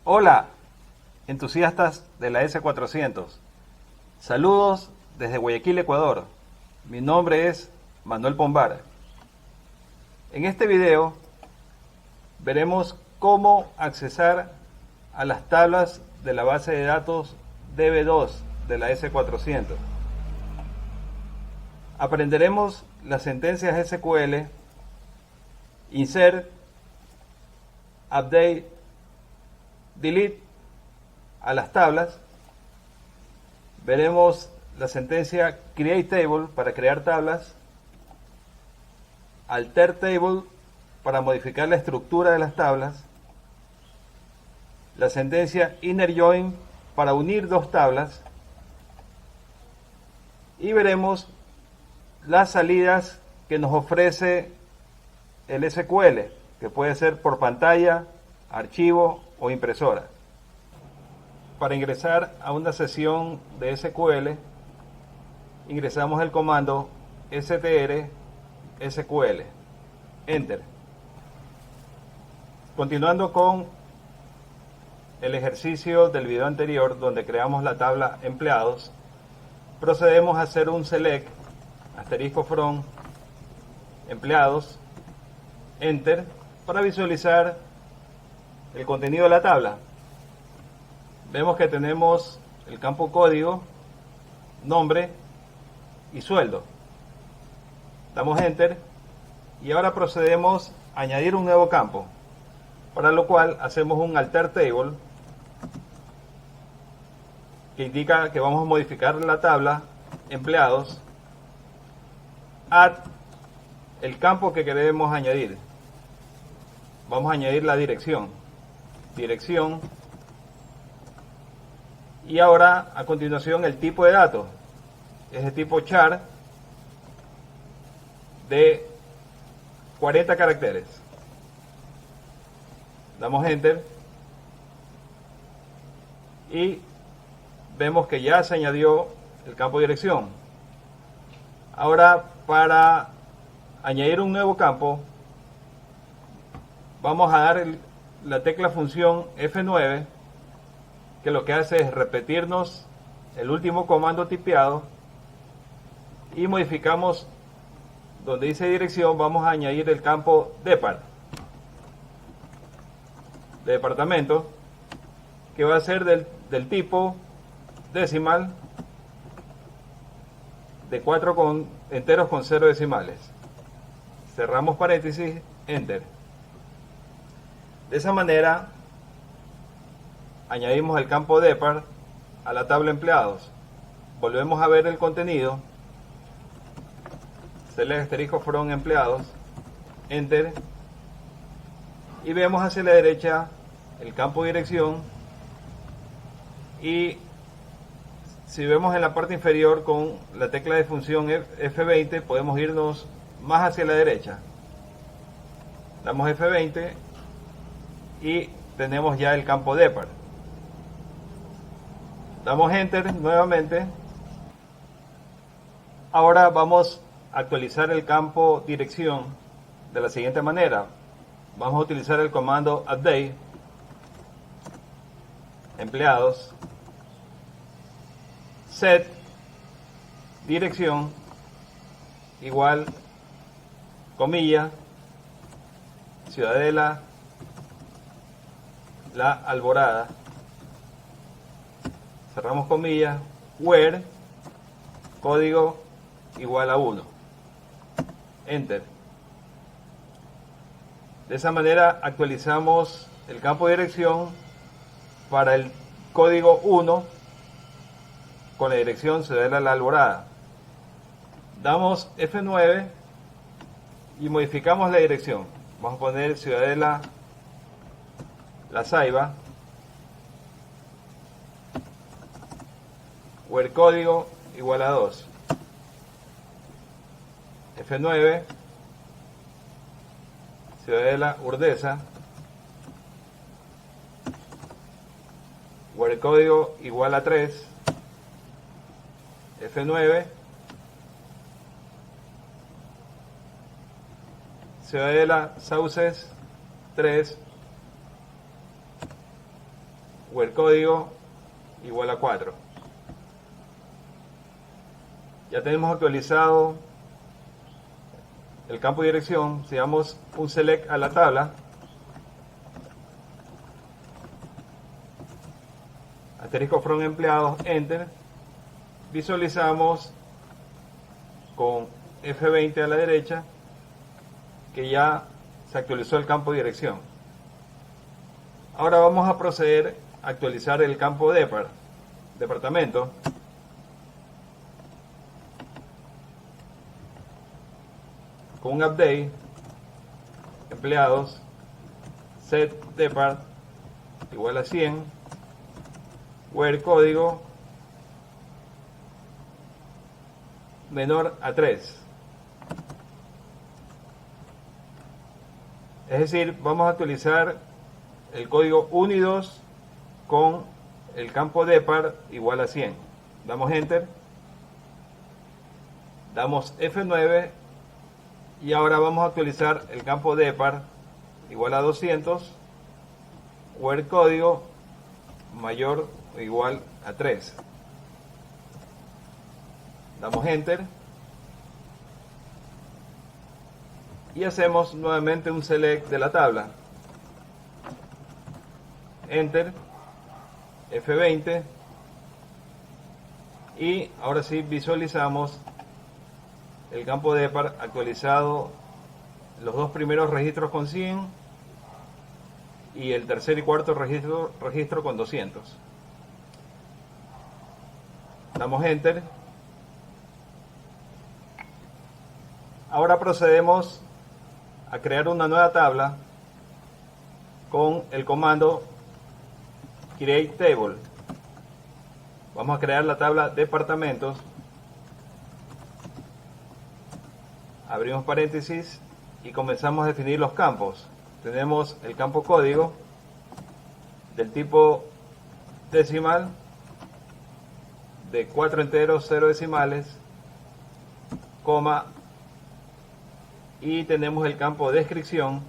Hola, entusiastas de la S400. Saludos desde Guayaquil, Ecuador. Mi nombre es Manuel Pombar. En este video veremos cómo accesar a las tablas de la base de datos DB2 de la S400. Aprenderemos las sentencias SQL, insert, update, delete a las tablas. Veremos la sentencia create table para crear tablas, alter table para modificar la estructura de las tablas, la sentencia inner join para unir dos tablas, y veremos las salidas que nos ofrece el SQL, que puede ser por pantalla, archivo o impresora. Para ingresar a una sesión de SQL, ingresamos el comando str SQL, enter. Continuando con el ejercicio del video anterior donde creamos la tabla empleados, procedemos a hacer un select asterisco from empleados, enter, para visualizar el contenido de la tabla. Vemos que tenemos el campo código, nombre y sueldo. Damos enter y ahora procedemos a añadir un nuevo campo, para lo cual hacemos un alter table que indica que vamos a modificar la tabla empleados, add el campo que queremos añadir. Vamos a añadir la dirección y ahora a continuación el tipo de datos es de tipo char de 40 caracteres. Damos enter y vemos que ya se añadió el campo dirección. Ahora, para añadir un nuevo campo, vamos a dar la tecla función F9, que lo que hace es repetirnos el último comando tipeado, y modificamos donde dice dirección, vamos a añadir el campo depart, de departamento, que va a ser del tipo decimal, de 4 enteros con 0 decimales. Cerramos paréntesis, enter. De esa manera añadimos el campo depart a la tabla empleados. Volvemos a ver el contenido, select asterisco from empleados, enter, y vemos hacia la derecha el campo dirección, y si vemos en la parte inferior con la tecla de función F20 podemos irnos más hacia la derecha. Damos F20 y tenemos ya el campo depart. Damos enter nuevamente. Ahora vamos a actualizar el campo dirección de la siguiente manera. Vamos a utilizar el comando update empleados, set dirección igual comilla Ciudadela La Alborada, cerramos comillas, where código igual a 1, enter. De esa manera actualizamos el campo de dirección para el código 1 con la dirección Ciudadela La Alborada. Damos F9 y modificamos la dirección. Vamos a poner Ciudadela La Ceiba, where código igual a 2. F9, Ciudadela Urdesa, where código igual a 3. F9, Ciudadela Sauces 3, where código igual a 4. Ya tenemos actualizado el campo de dirección. Si damos un select a la tabla, asterisco from empleados, enter, visualizamos con F20 a la derecha que ya se actualizó el campo de dirección. Ahora vamos a proceder a actualizar el campo departamento. Con un update, empleados, set depart igual a 100, where código menor a 3. Es decir, vamos a actualizar el código 1 y 2 con el campo depart igual a 100. Damos enter, damos F9 y ahora vamos a actualizar el campo depart igual a 200, where código mayor o igual a 3. Damos enter y hacemos nuevamente un select de la tabla. Enter, F20 y ahora sí visualizamos el campo depart actualizado, los dos primeros registros con 100 y el tercer y cuarto registro con 200. Damos enter. Ahora procedemos a crear una nueva tabla con el comando create table. Vamos a crear la tabla departamentos. Abrimos paréntesis y comenzamos a definir los campos. Tenemos el campo código del tipo decimal, de 4 enteros, 0 decimales, coma, y tenemos el campo descripción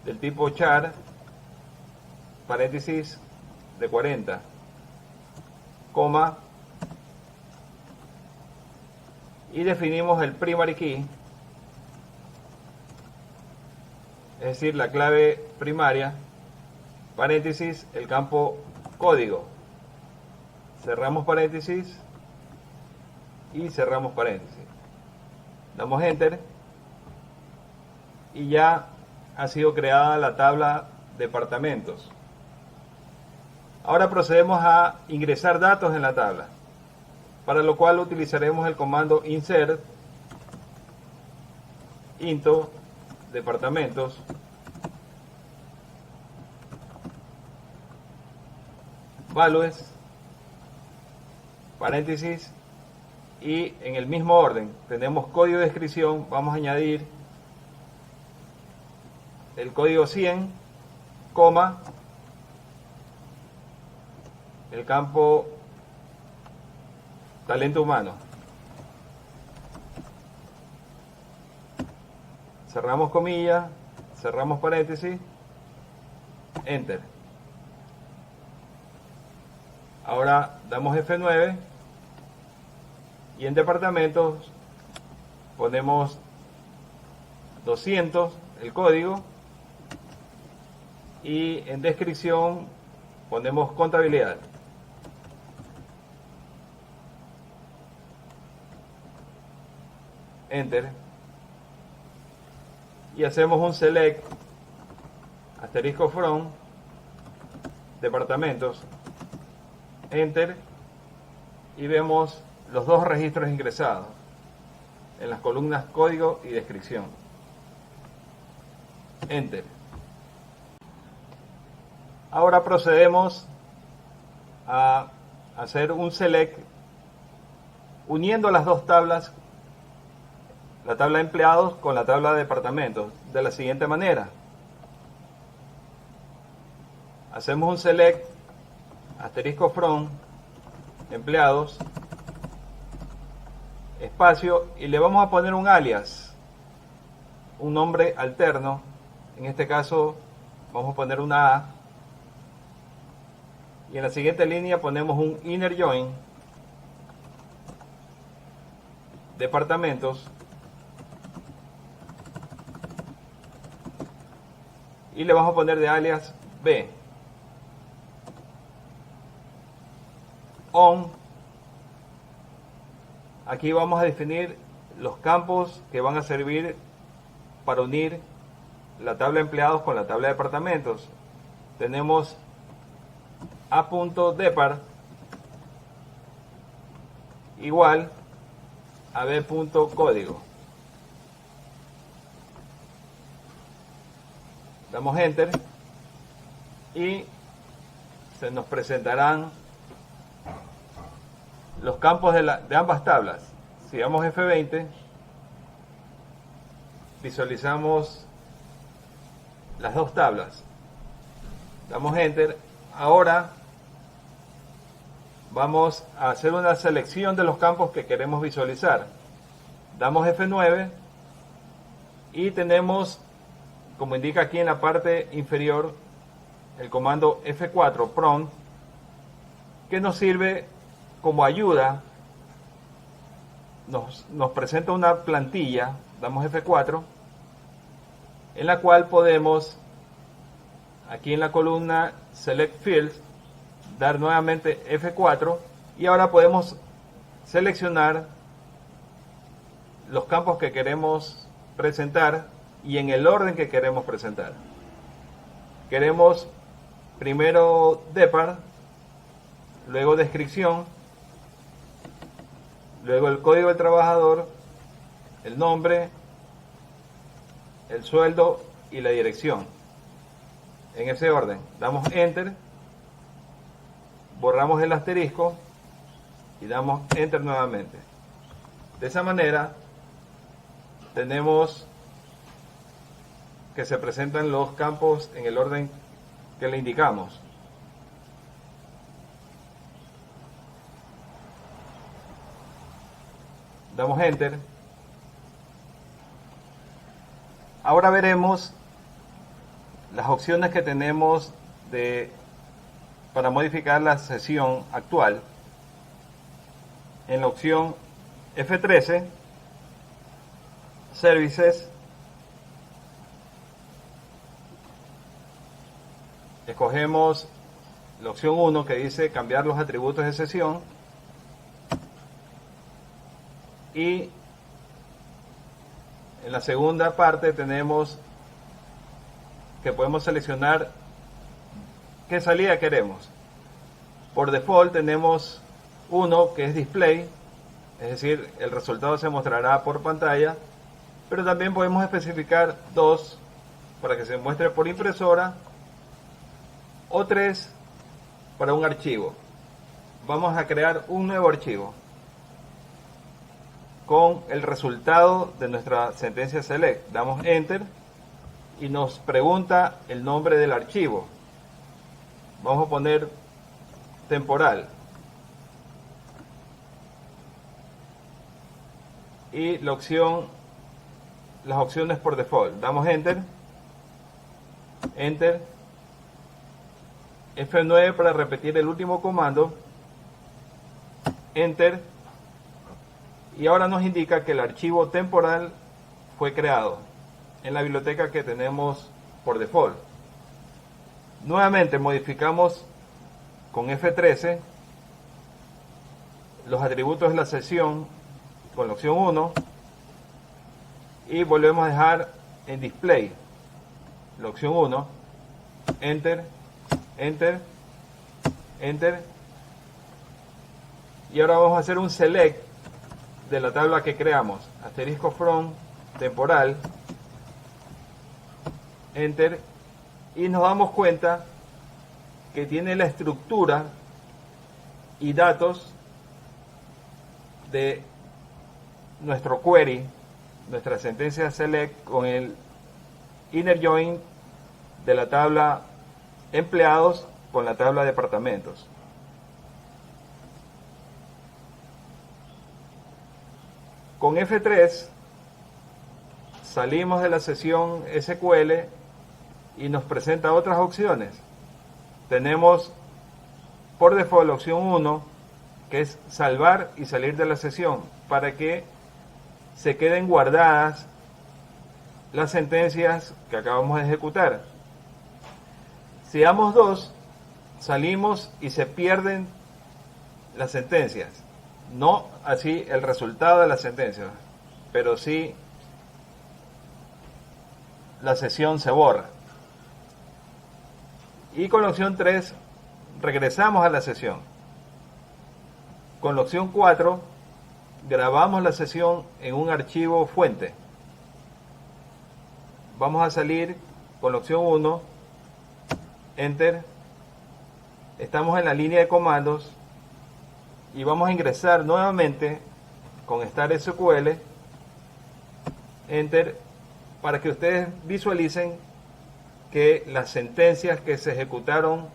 del tipo char, paréntesis, de 40, coma, y definimos el primary key, es decir, la clave primaria, paréntesis, el campo código. Cerramos paréntesis y cerramos paréntesis. Damos enter y ya ha sido creada la tabla departamentos. Ahora procedemos a ingresar datos en la tabla, para lo cual utilizaremos el comando insert into departamentos values, paréntesis, y en el mismo orden tenemos código de descripción. Vamos a añadir el código 100, coma, el campo talento humano. Cerramos comilla, cerramos paréntesis, enter. Ahora damos F9 y en departamentos ponemos 200 el código y en descripción ponemos contabilidad. Enter y hacemos un select asterisco from departamentos, enter, y vemos los dos registros ingresados en las columnas código y descripción. Enter. Ahora procedemos a hacer un select uniendo las dos tablas, la tabla de empleados con la tabla de departamentos, de la siguiente manera. Hacemos un select asterisco from empleados, espacio, y le vamos a poner un alias, un nombre alterno. En este caso vamos a poner una A, Y en la siguiente línea ponemos un inner join departamentos y le vamos a poner de alias B. On. Aquí vamos a definir los campos que van a servir para unir la tabla de empleados con la tabla de departamentos. Tenemos a.depart igual a b.código. Damos enter y se nos presentarán los campos de ambas tablas. Si damos F20, visualizamos las dos tablas. Damos enter. Ahora vamos a hacer una selección de los campos que queremos visualizar. Damos F9 y tenemos, como indica aquí en la parte inferior, el comando F4 prompt, que nos sirve como ayuda. Nos presenta una plantilla. Damos F4, en la cual podemos, aquí en la columna Select Fields, dar nuevamente F4 y ahora podemos seleccionar los campos que queremos presentar y en el orden que queremos presentar. Queremos primero depart, luego descripción, luego el código del trabajador, el nombre, el sueldo y la dirección. En ese orden. Damos enter, borramos el asterisco y damos enter nuevamente. De esa manera tenemos que se presentan los campos en el orden que le indicamos. Damos enter. Ahora veremos las opciones que tenemos para modificar la sesión actual. En la opción F13, Services, escogemos la opción 1 que dice cambiar los atributos de sesión y en la segunda parte tenemos que podemos seleccionar qué salida queremos. Por default tenemos uno que es display, es decir, el resultado se mostrará por pantalla, pero también podemos especificar 2 para que se muestre por impresora o 3 para un archivo. Vamos a crear un nuevo archivo con el resultado de nuestra sentencia select. Damos enter y nos pregunta el nombre del archivo. Vamos a poner temporal y las opciones por default. Damos enter, enter, F9 para repetir el último comando, enter, y ahora nos indica que el archivo temporal fue creado en la biblioteca que tenemos por default. Nuevamente modificamos con F13 los atributos de la sesión con la opción 1 y volvemos a dejar en display la opción 1, enter, enter, enter, y ahora vamos a hacer un select de la tabla que creamos, asterisco from temporal, enter, y nos damos cuenta que tiene la estructura y datos de nuestro query, nuestra sentencia select, con el inner join de la tabla empleados con la tabla departamentos. Con F3 salimos de la sesión SQL y nos presenta otras opciones. Tenemos por default la opción 1, que es salvar y salir de la sesión, para que se queden guardadas las sentencias que acabamos de ejecutar. Si damos 2, salimos y se pierden las sentencias. No así el resultado de la sentencia, pero sí la sesión se borra. Y con la opción 3 regresamos a la sesión. Con la opción 4 grabamos la sesión en un archivo fuente. Vamos a salir con la opción 1, Enter. Estamos en la línea de comandos y vamos a ingresar nuevamente con Star SQL, Enter, para que ustedes visualicen que las sentencias que se ejecutaron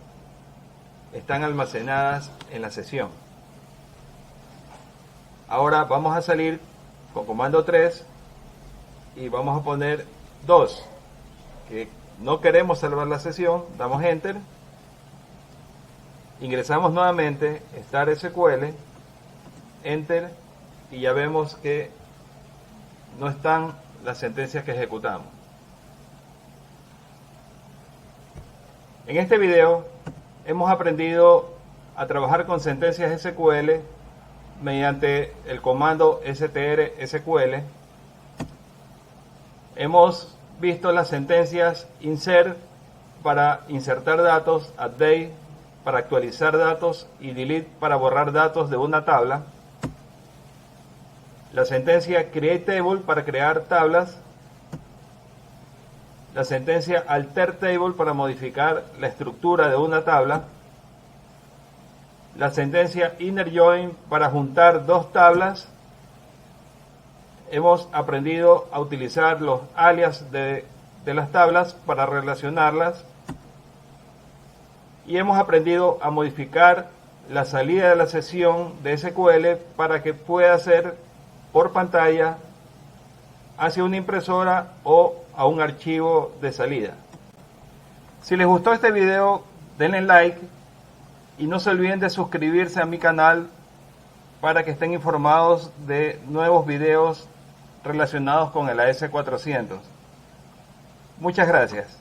están almacenadas en la sesión. Ahora vamos a salir con comando 3 y vamos a poner 2, que no queremos salvar la sesión. Damos Enter, ingresamos nuevamente Star SQL, Enter, y ya vemos que no están las sentencias que ejecutamos. En este video hemos aprendido a trabajar con sentencias SQL mediante el comando str-sql. Hemos visto las sentencias insert para insertar datos, update para actualizar datos y delete para borrar datos de una tabla. La sentencia create table para crear tablas. La sentencia alter table para modificar la estructura de una tabla. La sentencia inner join para juntar dos tablas. Hemos aprendido a utilizar los alias de las tablas para relacionarlas. Y hemos aprendido a modificar la salida de la sesión de SQL para que pueda ser por pantalla hacia una impresora o a un archivo de salida. Si les gustó este video, denle like y no se olviden de suscribirse a mi canal para que estén informados de nuevos videos relacionados con el AS400. Muchas gracias.